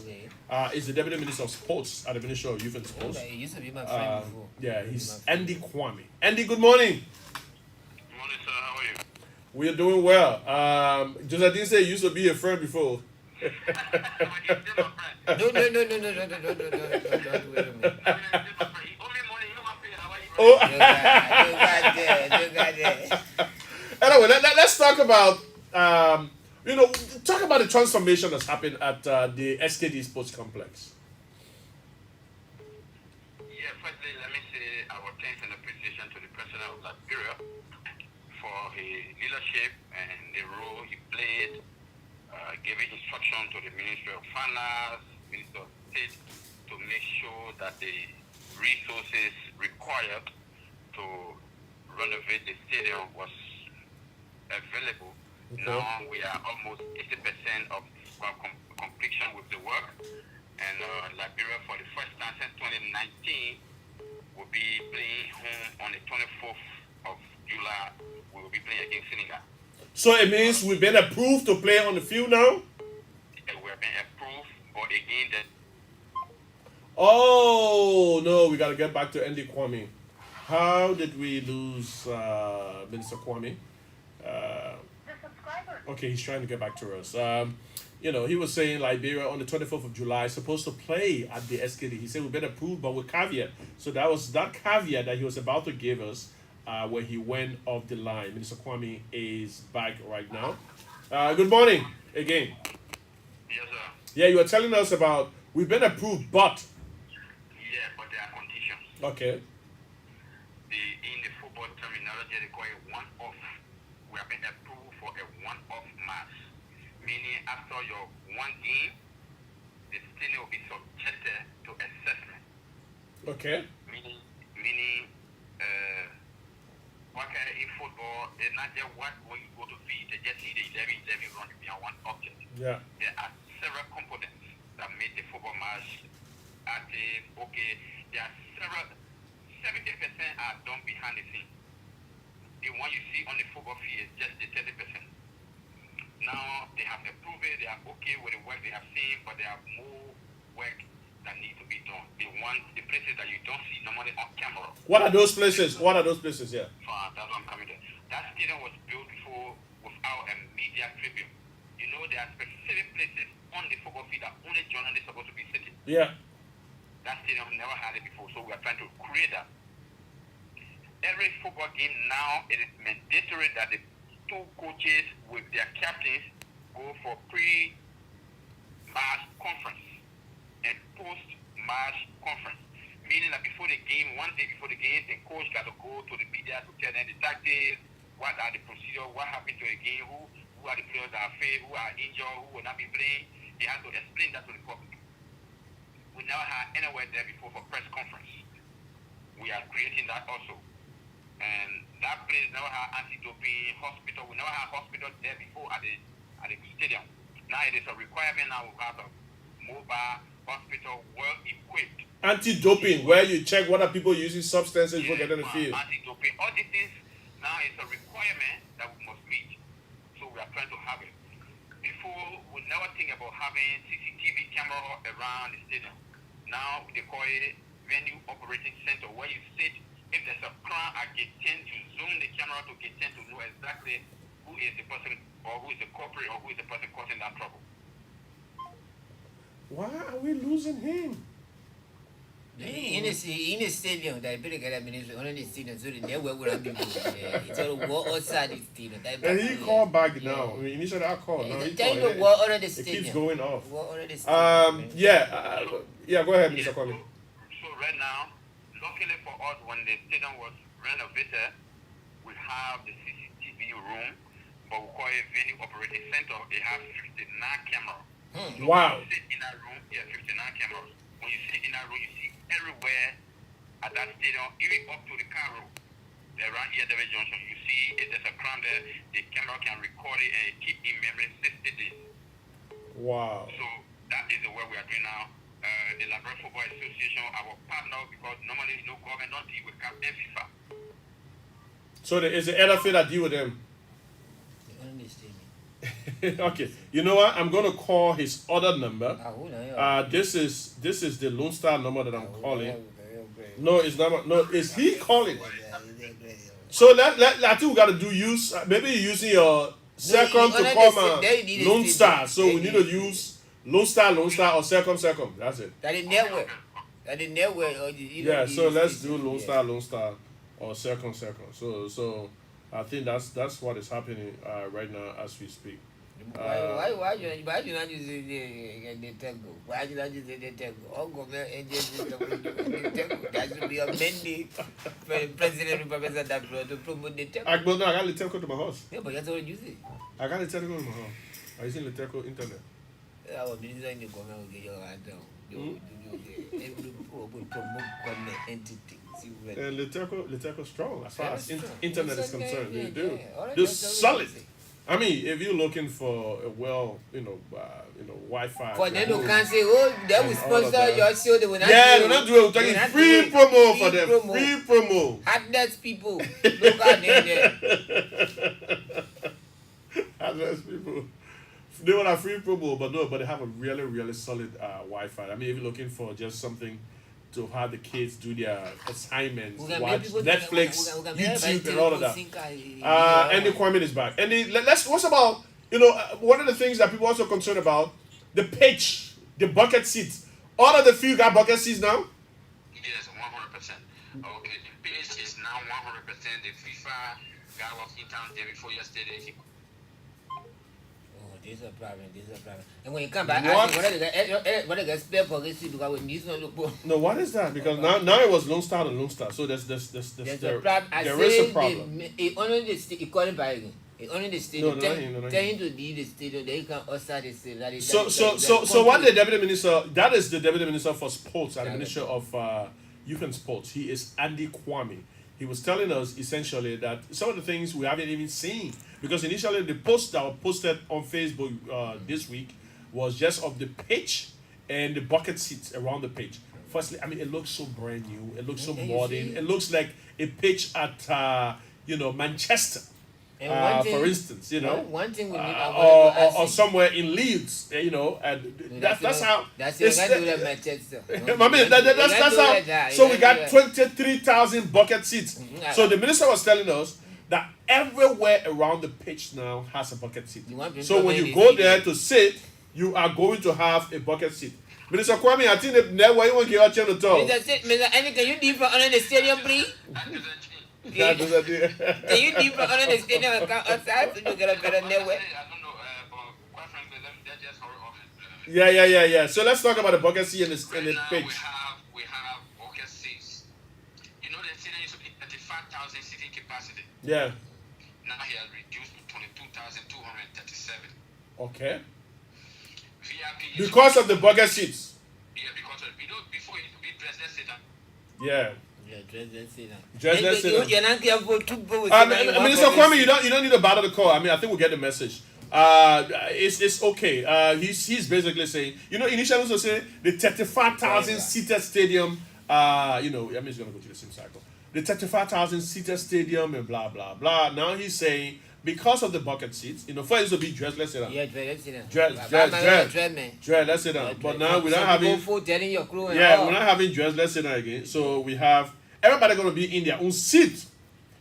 Okay. Is the Deputy Minister of Sports at the Ministry of Youth and Sports. Okay, he used to be my friend before. Yeah, he's Andy Kwame. Andy, good morning. Good morning, sir. How are you? We are doing well. Just I didn't say you used to be a friend before. He's still my friend. No. Wait a minute. He's still my friend. He owe me money. You know my friend. How are you? Oh. Look at that. Anyway, let's talk about talk about the transformation that's happened at the SKD Sports Complex. Yeah, firstly, let me say our thanks and appreciation to the President of Liberia for his leadership and the role he played, giving instruction to the Ministry of Finance, Minister of State, to make sure that the resources required to renovate the stadium was available. Okay. Now we are almost 80% of completion with the work, and Liberia for the first time since 2019 will be playing home on the 24th of July. We will be playing against Senegal. So it means we've been approved to play on the field now? We have been approved, but again, Oh, no, we got to get back to Andy Kwame. How did we lose Minister Kwame? Okay, he's trying to get back to us. He was saying Liberia on the 24th of July is supposed to play at the SKD. He said we've been approved, but with caveat. So that was that caveat that he was about to give us when he went off the line. Minister Kwame is back right now. Good morning again. yes, sir. Yeah, you were telling us about we've been approved, but... Yeah, but there are conditions. Okay. In the football terminology, they call it one-off. We have been approved for a one-off match, meaning after your one game, the stadium will be subjected to assessment. Okay. Meaning, in football, it's not just when you go to field, they just see the 11 run beyond one object. Yeah. There are several components that make the football match active. Okay, there are several, 70% are done behind the scene. The one you see on the football field is just the 30%. Now, they have approved it, they are okay with the work they have seen, but there are more work that need to be done. The places that you don't see normally on camera. What are those places? Yeah. That's what I'm coming to. That stadium was built before without a media tribune. You know, there are specific places on the football field that only journalists are supposed to be sitting. Yeah. That stadium never had it before, so we are trying to create that. Every football game now, it is mandatory that the two coaches with their captains go for pre-match conference and post-match conference. Meaning that before the game, one day before the game, the coach got to go to the media to tell them the tactics, what are the procedures, what happened to the game, who are the players that are failed, who are injured, who will not be playing. They have to explain that to the public. We never had anywhere there before for press conference. We are creating that also. And that place never had anti-doping hospital. We never had hospital there before at the stadium. Now it is a requirement. Now we have a mobile hospital well equipped. Anti-doping, where you check whether people using substances before getting on the field. Anti-doping. All these things now is a requirement that we must meet. So we are trying to have it. Before, we never think about having CCTV camera around the stadium. Now they call it venue operating center, where you sit. If there's a crime at gate 10, you zoom the camera to gate 10 to know exactly who is the person or who is the culprit or who is the person causing that trouble. Why are we losing him? In the stadium, they better get a ministry on the stadium so they never will be it's all war outside the stadium. And he called back now. I mean, initially I called. Now he called. It keeps going off. Go ahead, Mr. Kwame. So right now, luckily for us, when the stadium was renovated, we have the CCTV room, but we call it venue operating center. It has 59 cameras. So Wow. When you sit in that room, 59 cameras. When you sit in that room, you see everywhere at that stadium, even up to the car room. Around here, David Johnson, you see if there's a crime there, the camera can record it and keep in memory 60 days. Wow. So that is the work we are doing now. The Liberia Football Association, our partner, because normally no government don't deal with CAF and FIFA. So there is the NFA that deal with them. On the stadium. Okay, you know what? I'm gonna call his other number. Ah, This is the Lone Star number that I'm calling. No, it's not. No, it's he calling. So I think we gotta use maybe you're using your second to call my Lone Star. So we need to use Lone Star or second. That's it. That is network. That is network. Yeah. So let's do Lone Star or second. So I think that's what is happening right now as we speak. Why you not using the tango? Why you not using the tango? Uncle man, that should be a mandate for the president and professor that to promote the tango. I got the telco to my house. Yeah, but that's what you say. I got the telco to my house. I using the telco internet. Our minister in the government will get your hand down. You promote government entity. And the telco strong as far as internet is concerned. They do. Alright, They're that's all solid. we say. I mean, if you're looking for a Wi-Fi. For them to can't say, oh, they will sponsor your show. They will not they're not doing it. We're talking free promo for them. Free promo. Hardness people. Look at them there. Hardness people. They want a free promo, but they have a really, really solid Wi-Fi. I mean, if you're looking for just something to have the kids do their assignments, watch Netflix, YouTube, and all of that. And the Kwame is back. And what's about, one of the things that people are also concerned about, the pitch, the bucket seats. All of the field got bucket seats now? Yes, 100%. Okay, the pitch is now 100%. The FIFA guy was in town day before yesterday. This is a problem. And when you come back, what are the spare for this because when this not look. No, what is that? Because now it was Lone Star. So there's a problem. There is a problem. It only the calling by again. It only the stadium. Tell him to leave the stadium. They can outside the stadium. So what the deputy minister? That is the deputy minister for sports and the minister of youth and sports. He is Andy Kwame. He was telling us essentially that some of the things we haven't even seen, because initially the post that was posted on Facebook this week was just of the pitch and the bucket seats around the pitch. Firstly, I mean, it looks so brand new. It looks so modern. It looks like a pitch at Manchester. For instance, one thing we need or somewhere in Leeds, and that's how. That's it. I do that Manchester. I mean, that's how. So we got 23,000 bucket seats. So the minister was telling us that everywhere around the pitch now has a bucket seat. So when you go there to sit, you are going to have a bucket seat. Minister Kwame, I think that why you want to get out here to talk. Mr. Andy, can you leave from under the stadium, please? Can you leave from under the stadium and come outside so you get a better network? I don't know, but quite frankly, they're just horrible. Yeah. So let's talk about the bucket seat and the pitch. We have bucket seats. You know, the stadium used to be 35,000 seating capacity. Yeah. Now he has reduced to 22,237. Okay. VIP because of the bucket seats. Yeah, because of before it used to be dress seater. Yeah. Dress seater. You're not careful to go. Minister Kwame, you don't need to bother the call. I mean, I think we'll get the message. It's okay. He's basically saying, initially also saying the 35,000 seated stadium. I mean, he's gonna go to the same cycle. The 35,000 seated stadium and blah blah blah. Now he's saying because of the bucket seats, first it used to be dressless seater. Yeah, dressless Dressless seater. But now we're not having. We're not having dressless seater again. So we have everybody gonna be in their own seat.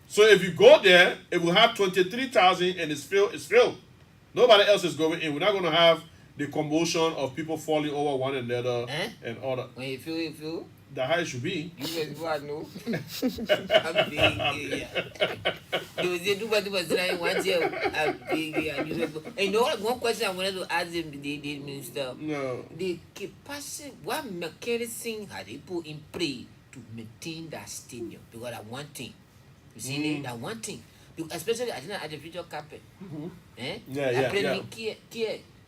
So if you go there, it will have 23,000 and it's filled. Nobody else is going in. We're not going to have the commotion of people falling over one another and all that. When you feel? That's how it should be. You guys go out, no? I'm big, yeah. You say, do what I want you. I'm big, yeah. And one question I wanted to ask the minister. No. The capacity, what mechanism had they put in play to maintain that stadium? Because that one thing. You see, that one thing. Especially at the future carpet.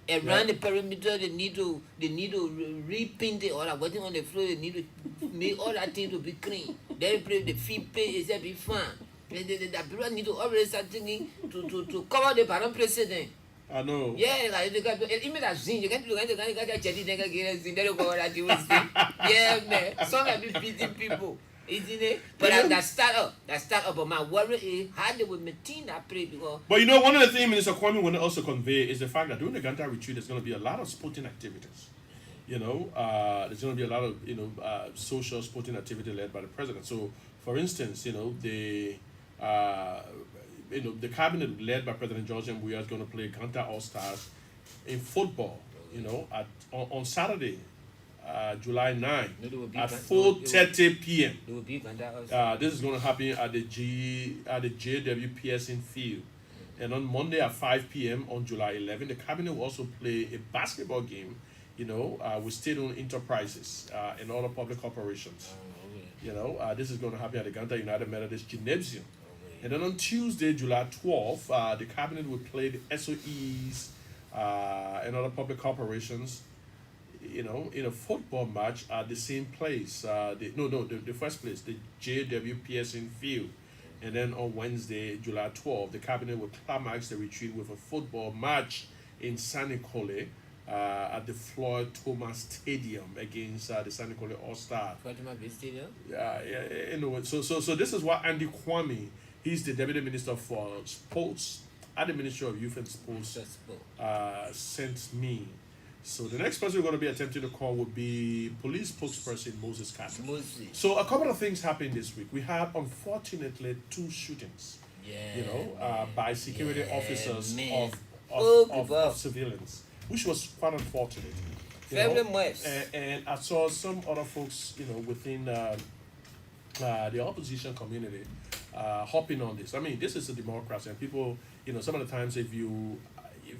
Around the perimeter, they need to repaint it or waiting on the floor. They need to make all that thing to be clean. Then the feet pay is be fun. The people need to always start thinking to cover the parent precedent. I know. Yeah, like even that zine, you can't look at the chatty thing again. Zine, they go that you will see. Yeah, man. Some have been beating people. Isn't it? But that start up. But my worry is how they will maintain that play because. But you know, one of the things Minister Kwame want to also convey is the fact that during the Ganta retreat, there's going to be a lot of sporting activities. You know, there's going to be a lot of social sporting activity led by the president. So, for instance, the cabinet led by President George M. Weah is going to play Ganta All Stars in football. On Saturday, July 9 at 4:30 p.m. It will be Ganta. This is going to happen at the JWPS field. And on Monday at 5 p.m. on July 11, the cabinet will also play a basketball game, with state-owned enterprises and other public corporations. This is going to happen at the Ganta United Methodist Gymnasium. And then on Tuesday, July 12th, the cabinet will play the SOEs and other public corporations, in a football match at the same place. The first place, the JWPS field. And then on Wednesday, July 12th, the cabinet will climax the retreat with a football match in San Nicole at the Floyd Thomas Stadium against the San Nicole All-Star. Floyd Thomas Stadium? So this is what Andy Kwame, he's the Deputy Minister for Sports at the Ministry of Youth and Sports, sent me. So the next person we're going to be attempting to call would be police spokesperson Moses Carter. So a couple of things happened this week. We had, unfortunately, 2 shootings. By security officers of civilians, which was quite unfortunate. And I saw some other folks, within the opposition community hopping on this. I mean, this is a democracy, and people, some of the times if you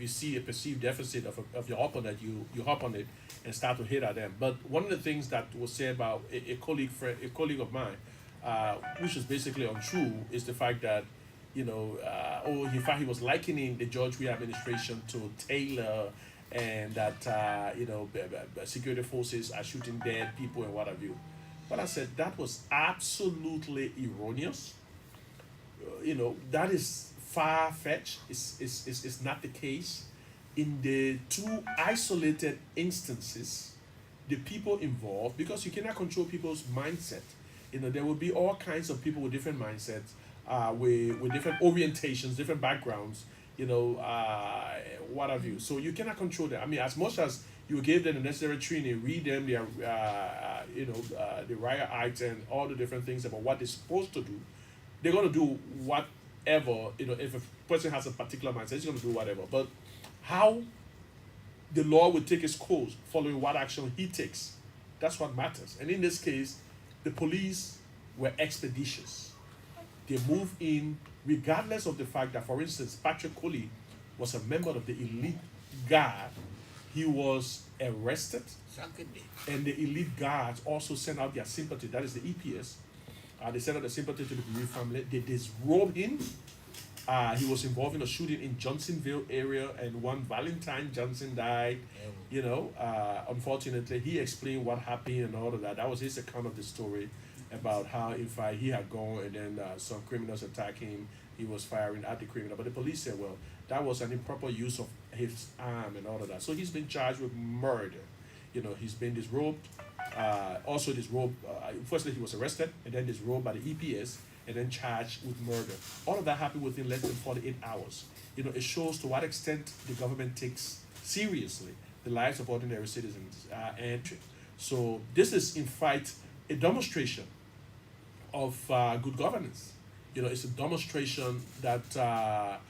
see a perceived deficit of your opponent, you hop on it and start to hit at them. But one of the things that was said about a colleague of mine, which is basically untrue, is the fact that in fact he was likening the George Weah administration to Taylor, and that security forces are shooting dead people and what have you. But I said that was absolutely erroneous. That is far-fetched. It's not the case. In the 2 isolated instances, the people involved, because you cannot control people's mindset. There will be all kinds of people with different mindsets, with different orientations, different backgrounds, what have you. So you cannot control them. I mean, as much as you give them the necessary training, read them their, the riot acts and all the different things about what they're supposed to do, they're going to do whatever, if a person has a particular mindset, he's going to do whatever. But how the law will take its course following what action he takes, that's what matters. And in this case, the police were expeditious. They moved in regardless of the fact that, for instance, Patrick Coley was a member of the elite guard. He was arrested, and the elite guards also sent out their sympathy. That is the EPS. They sent out their sympathy to the bereaved family. They disrobed him. He was involved in a shooting in Johnsonville area, and one Valentine Johnson died. Unfortunately, he explained what happened and all of that. That was his account of the story about how, in fact, he had gone and then some criminals attacked him. He was firing at the criminal, but the police said, well, that was an improper use of his arm and all of that. So he's been charged with murder. He's been disrobed. Also disrobed. Firstly, he was arrested, and then disrobed by the EPS, and then charged with murder. All of that happened within less than 48 hours. It shows to what extent the government takes seriously the lives of ordinary citizens. So this is, in fact, a demonstration of good governance. It's a demonstration that the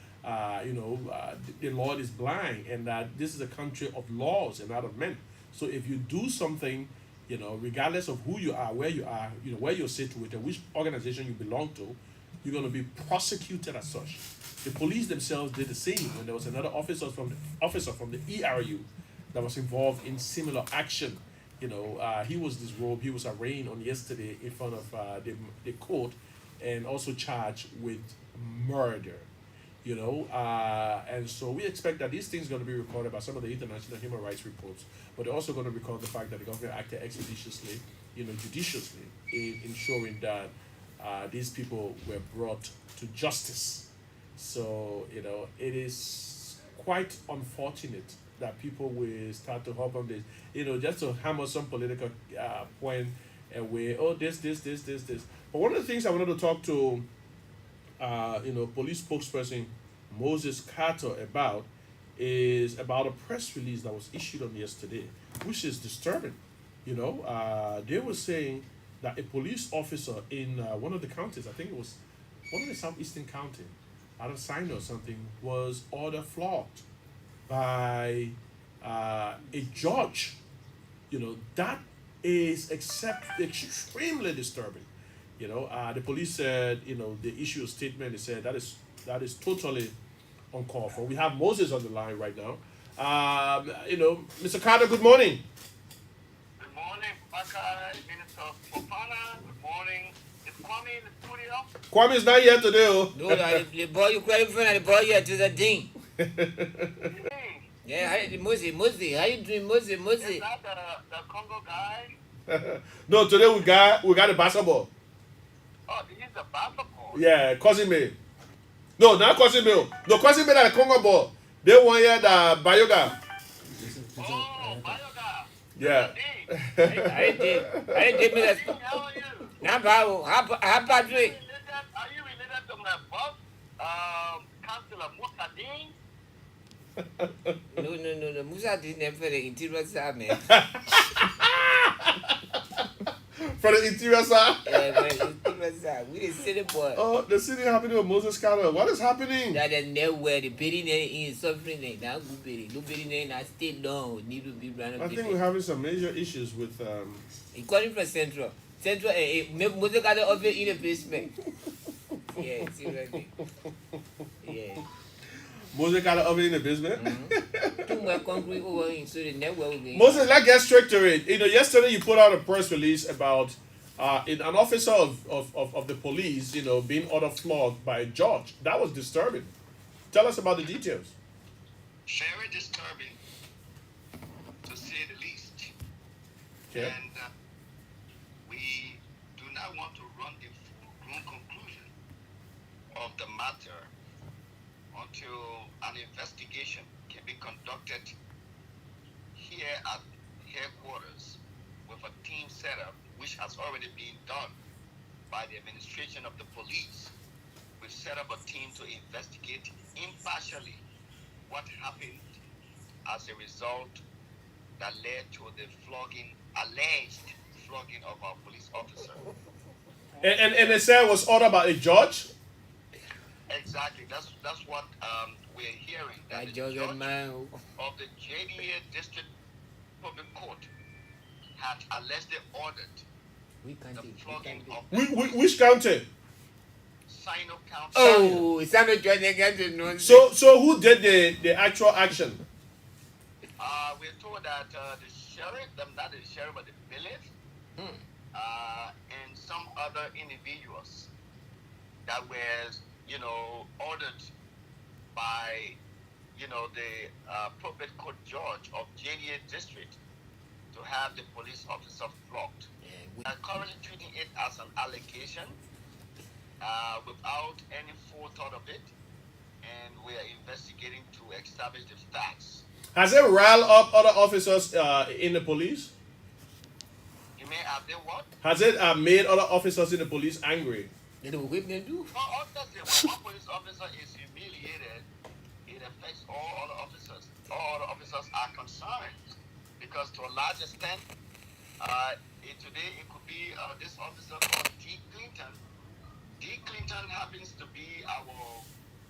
Lord is blind, and that this is a country of laws and not of men. So if you do something, regardless of who you are, where you're situated, which organization you belong to, you're going to be prosecuted as such. The police themselves did the same when there was another officer from the ERU that was involved in similar action. He was disrobed. He was arraigned on yesterday in front of the court, and also charged with murder. And so we expect that these things are going to be recorded by some of the international human rights reports, but they're also going to record the fact that the government acted expeditiously, judiciously in ensuring that these people were brought to justice. So, it is quite unfortunate that people will start to hop on this, just to hammer some political point and this. But one of the things I wanted to talk to, police spokesperson Moses Carter about is about a press release that was issued on yesterday, which is disturbing. They were saying that a police officer in one of the counties, I think it was one of the southeastern county, out of Sinai or something, was ordered flogged by a judge. That is extremely disturbing. The police said, they issued a statement. They said that is totally uncalled for. We have Moses on the line right now. Mr. Carter, good morning. Good morning, Baka, Minister Fofana. Good morning. Is Kwame in the studio? Kwame is not here today. No, the boy you qualify, the boy here to the thing. Hey, Yeah, Moses, how you doing, Moses? is that the Congo guy? No, today we got a basketball. Oh, he's a basketball. Yeah, Cosime. No, not Cosime. No, Cosime that the Congo ball. They want here the Bayoga. Oh, Bayoga. Yeah. I did me that. How are you? Now, how Patrick? Are you related to my boss, Councillor Musadin? No. Musa didn't have the interior side, man. From the interior side. Yeah, man, interior side. We the city boy. Oh, the city happening with Moses Carter. What is happening? That is nowhere. The building is suffering. Now, good building. No building, I stay down. Need to be run. I think we're having some major issues with. He calling from Central. Moses got the office in the basement. Yeah, seriously. Yeah. Moses Carter over in the basement. Too much concrete over in, so the network will be. Moses, let's get straight to it. Yesterday you put out a press release about an officer of the police, being ordered flogged by a judge. That was disturbing. Tell us about the details. Very disturbing, to say the least. Okay. And we do not want to run a full-grown conclusion of the matter until an investigation can be conducted here at headquarters with a team set up, which has already been done by the administration of the police. We've set up a team to investigate impartially what happened as a result that led to the alleged flogging of our police officer. And they said it was ordered by a judge? Exactly. That's what we're hearing. That the judge judge man. of the JDA District Public Court had allegedly ordered We can't the do flogging of Which county? Sino County. Oh, it's not trying to get to know. So who did the actual action? We're told that the sheriff, not the sheriff, but the bailiff, and some other individuals that were, ordered by, the appropriate court judge of JDA District to have the police officer flogged. We are currently treating it as an allegation without any forethought of it, and we are investigating to establish the facts. Has it riled up other officers in the police? You may have the what? Has it made other officers in the police angry? They don't whip them do. Well, obviously, when one police officer is humiliated, it affects all other officers. All other officers are concerned because, to a large extent, today it could be this officer called D. Clinton. D. Clinton happens to be our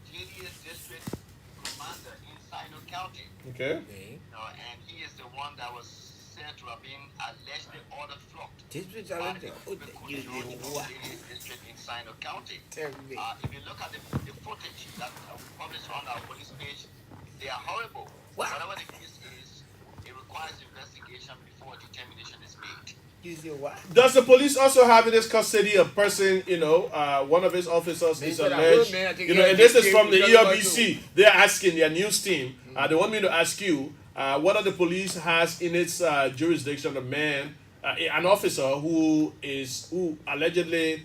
JDA District Commander in Sino County. Okay. And he is the one that was said to have been allegedly ordered flogged. District by are the district in Sino County. Tell me. If you look at the footage that published on our police page, they are horrible. Wow. Whatever the case is, it requires investigation before determination is made. You see what? Does the police also have in this custody a person, one of his officers is alleged, and this is from the ELBC. They're asking their news team, they want me to ask you, what the police has in its jurisdiction a man, an officer who allegedly,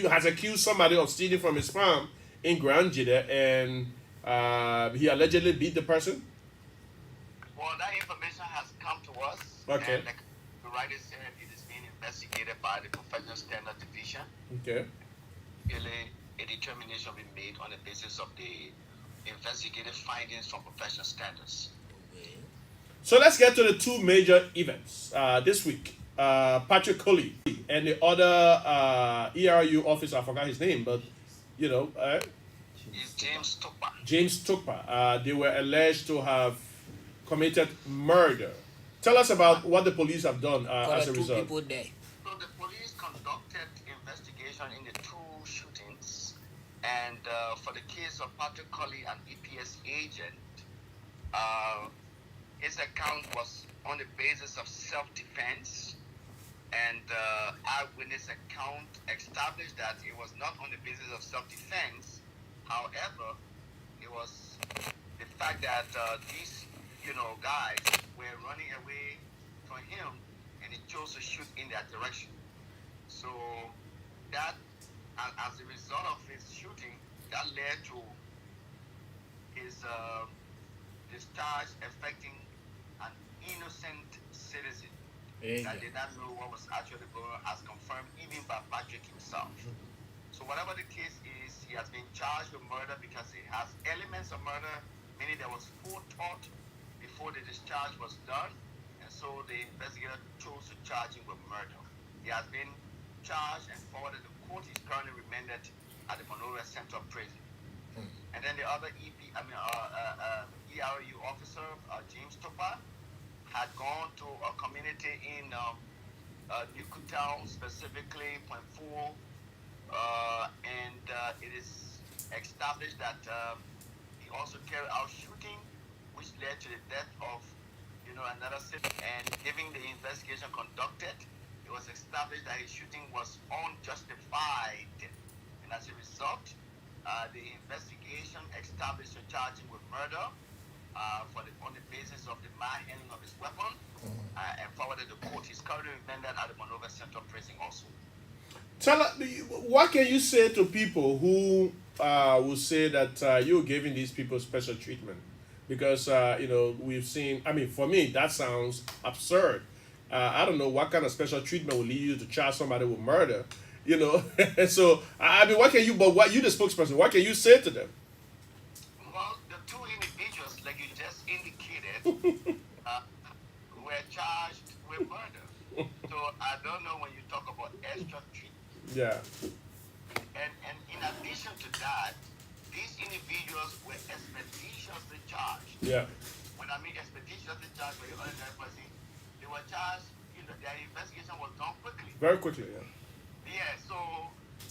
has accused somebody of stealing from his farm in Grand Jida, and he allegedly beat the person? Well, that information has come to us. Okay. And like the writer said, it is being investigated by the Professional Standard Division. Okay. Really, a determination will be made on the basis of the investigative findings from professional standards. Okay. So let's get to the two major events this week. Patrick Coley and the other ERU officer, I forgot his name, but Is James Tupper. James Tupper. They were alleged to have committed murder. Tell us about what the police have done as a Two result. people there. So the police conducted investigation in the two shootings, and for the case of Patrick Colley, an EPS agent, his account was on the basis of self-defense, and eyewitness account established that it was not on the basis of self-defense. However, it was the fact that these guys were running away from him, and he chose to shoot in that direction. So that, as a result of his shooting, that led to his discharge affecting an innocent citizen that did not know what was actually going on, as confirmed even by Patrick himself. So whatever the case is, he has been charged with murder because it has elements of murder, meaning there was forethought before the discharge was done, and so the investigator chose to charge him with murder. He has been charged and forwarded to court. He's currently remanded at the Monrovia Central Prison. And then the other ERU officer, James Tupper, had gone to a community in Micat, specifically Point Four, and it is established that he also carried out shooting, which led to the death of another citizen. And given the investigation conducted, it was established that his shooting was unjustified, and as a result, the investigation established a charging with murder on the basis of the manhandling of his weapon, and forwarded to court. He's currently remanded at the Monrovia Central Prison also. What can you say to people who will say that you're giving these people special treatment? Because, we've seen, for me, that sounds absurd. I don't know what kind of special treatment will lead you to charge somebody with murder, So, what can you, what you the spokesperson, what can you say to them? Well, the two individuals, like you just indicated, were charged with murder. So I don't know when you talk about extra treatment. Yeah. And in addition to that, these individuals were expeditiously charged. Yeah. When I mean expeditiously charged by the ordinary person, they were charged, their investigation was done quickly. Very quickly, yeah. Yeah, so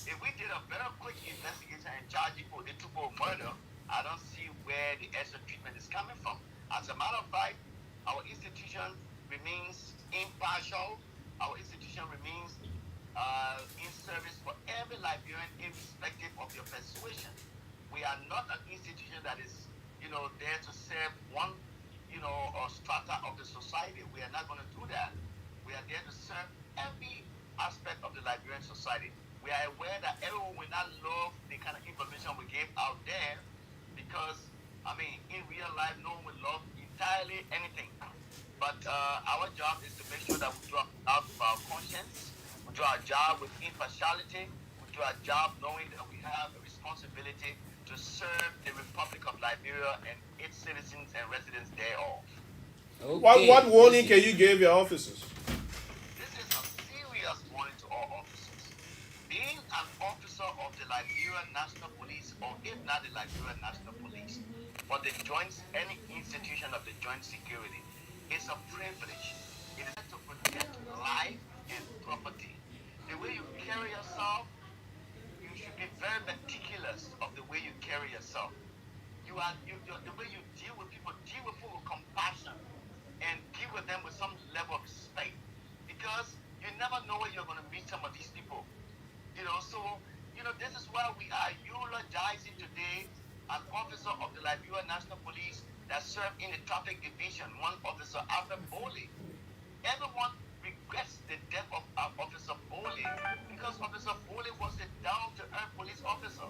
if we did a better quick investigation and charge people the two-fold murder, I don't see where the extra treatment is coming from. As a matter of fact, our institution remains impartial. Our institution remains in service for every Liberian, irrespective of your persuasion. We are not an institution that is, there to serve one, or strata of the society. We are not going to do that. We are there to serve every aspect of the Liberian society. We are aware that everyone will not love the kind of information we give out there, because, in real life, no one will love entirely anything. But our job is to make sure that we do our job with our conscience, we do our job with impartiality, we do our job knowing that we have a responsibility to serve the Republic of Liberia and its citizens and residents thereof. Okay. What warning can you give your officers? This is a serious warning to all officers. Being an officer of the Liberian National Police, or if not the Liberian National Police, but any institution of the joint security, is a privilege. It is to protect life and property. The way you carry yourself, you should be very meticulous of the way you carry yourself. The way you deal with people with compassion, and deal with them with some level of respect, because you never know where you're going to meet some of these people. This is why we are eulogizing today an officer of the Liberian National Police that served in the traffic division, one officer, Alfred Bowley. Everyone regrets the death of Officer Bowley, because Officer Bowley was a down-to-earth police officer.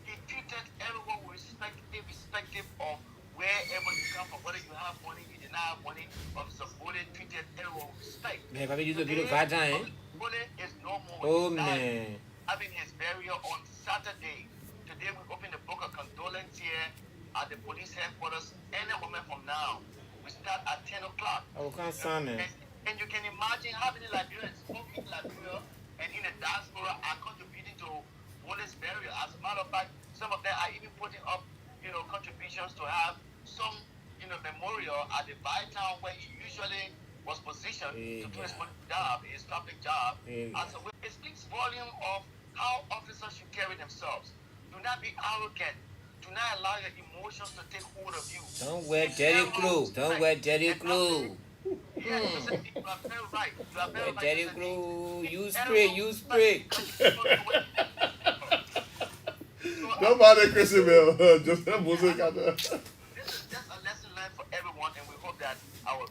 He treated everyone with respect, irrespective of wherever you come from, whether you have money, you did did not have money. Officer Bode treated everyone with respect. Mais pas du tout Today, le vatin, hein? Bode is no more. Oh He died, man. having his burial on Saturday. Today we open the book of condolence here at the police headquarters. Any moment from now, we start at 10 o'clock. Oh, can't stand it. And you can imagine how many Liberians, both in Liberia and in the diaspora, are contributing to Bode's burial. As a matter of fact, some of them are even putting up, contributions to have some, memorial at the Bytown where he usually was positioned to do his job, his public job. And so it speaks volume of how officers should carry themselves. Do not be arrogant. Do not allow your emotions to take hold of you. Don't wear dirty clothes. Don't wear dirty clothes. Yeah, you are very right. You are very Wear right. dirty clothes. You spray. Don't bother Christabel. Just that music out there. This is just a lesson learned for everyone, and we hope that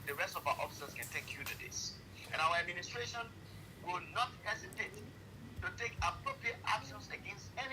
the rest of our officers can take heed to this. And our administration will not hesitate to take appropriate actions against any